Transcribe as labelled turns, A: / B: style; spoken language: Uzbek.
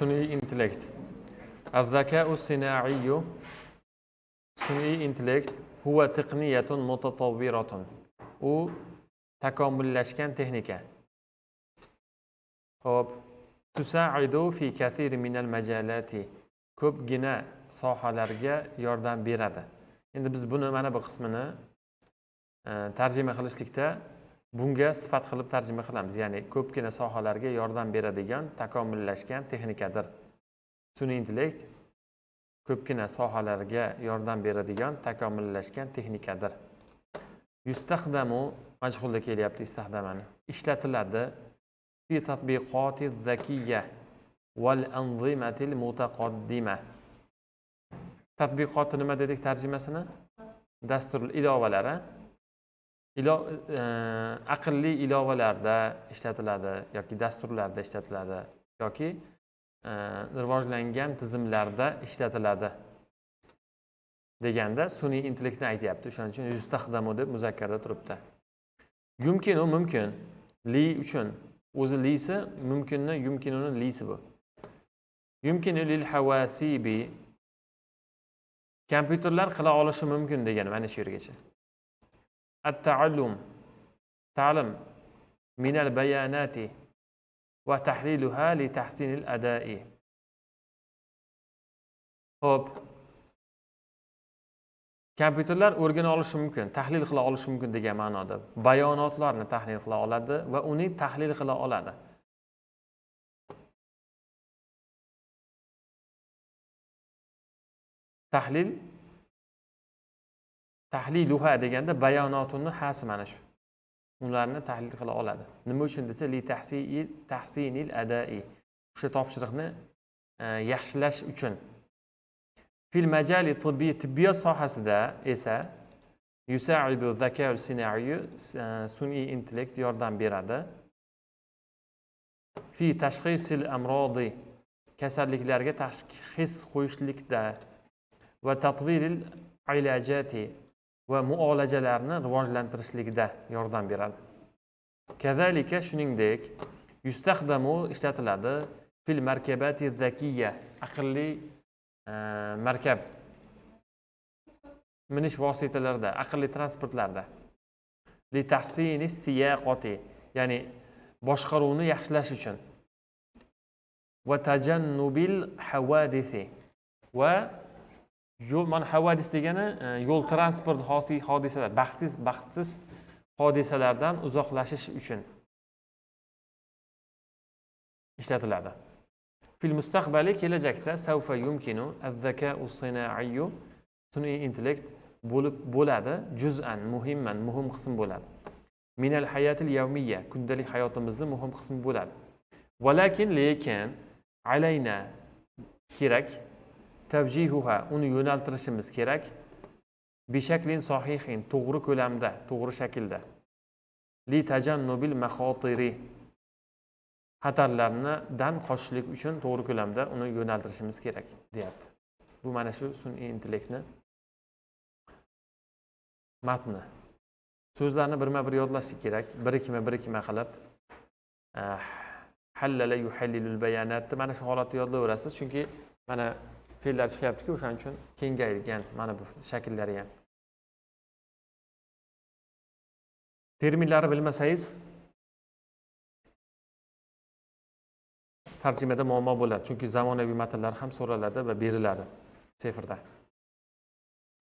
A: Sun'iy intellekt. Az-zaka'u sina'iyyu. Sun'iy intellekt huwa taqniyatun mutatawwiratun. U takomillashgan texnika. Xo'p, tusa'idu fi kathir min al-majalati. Ko'pgina sohalarga yordam beradi. Endi biz buni mana bu qismini tarjima qilishlikda bunga sifat qilib tarjima qilamiz. Ya'ni ko'pgina sohalarga yordam beradigan takomillashgan texnikadir. Sun'iy intellekt ko'pgina sohalarga yordam beradigan takomillashgan texnikadir. Yustaxdamu majhulda kelyapti istaxdamani. Ishlatiladi fi tatbiqotiz zakiyya val anzimatil mutaqaddima. Tatbiqoti nima dedik tarjimasini? Dastur ilovalari. Aqlli ilovalarda ishlatiladi yoki dasturlarda ishlatiladi yoki rivojlangan tizimlarda ishlatiladi deganda sun'iy intellektni aytyapti. Shuning uchun yustaxdamu deb muzakkarda turibdi. Yumkinu mumkin. Li uchun o'zi lisi, mumkinni yumkinuni lisi bu. Yumkinu lil hawasibi. Kompyuterlar qila olishi mumkin degani mana shu yergacha. At-ta'allum. Ta'lim min al-bayanati va tahliluha li tahsin al-ada'i. Xo'p. Kompyuterlar o'rgana olishi mumkin, tahlil qila olishi mumkin degan ma'noda. Bayonotlarni tahlil qila oladi va uni tahlil qila oladi. Tahliluha deganda bayonotuni hasi mana shu. Ularni tahlil qila oladi. Nima uchun desa li tahsinil ada'i. O'sha topshiriqni yaxshilash uchun. Fil majali tibbiy tibbiyot sohasida esa yusa'idu zaka'u sina'iyyu sun'iy intellekt yordam beradi. Fi tashxisil amrodi kasalliklarga tashxis qo'yishlikda va tatviril ilajati va muolajalarni rivojlantirishlikda yordam beradi. Kazalika shuningdek yustaxdamu ishlatiladi fil markabati zakiyya aqlli markab minish vositalarida, aqlli transportlarda li tahsini siyaqati ya'ni boshqaruvni yaxshilash uchun va tajannubil hawadisi va yo'l mana hawadis degani yo'l transport hodisalar, baxtsiz hodisalardan uzoqlashish uchun ishlatiladi. Fil mustaqbali kelajakda savfa yumkinu az-zaka'u sina'iyyu sun'iy intellekt bo'ladi juz'an muhim qism bo'ladi. Minal hayatil yawmiyya kundalik hayotimizning muhim qismi bo'ladi. Lekin alayna kerak tavjihuha uni yo'naltirishimiz kerak bi shaklin sohihin to'g'ri ko'lamda, to'g'ri shaklda. Li tajannubil maxotiri xatarlardan qochishlik uchun to'g'ri ko'lamda uni yo'naltirishimiz kerak, deyapti. Bu mana shu sun'iy intellektni matni. So'zlarni birma-bir yodlash kerak, bir-ikkima qilib. Hallala yuhallilul bayonatni mana shu holatda yodlayverasiz, chunki mana fe'llar chiqyapti-ku, o'shaning uchun kengaygan mana bu shakllari ham. Terminlarni bilmasangiz tarjimada muammo bo'ladi, chunki zamonaviy matnlar ham so'raladi va beriladi sefirda.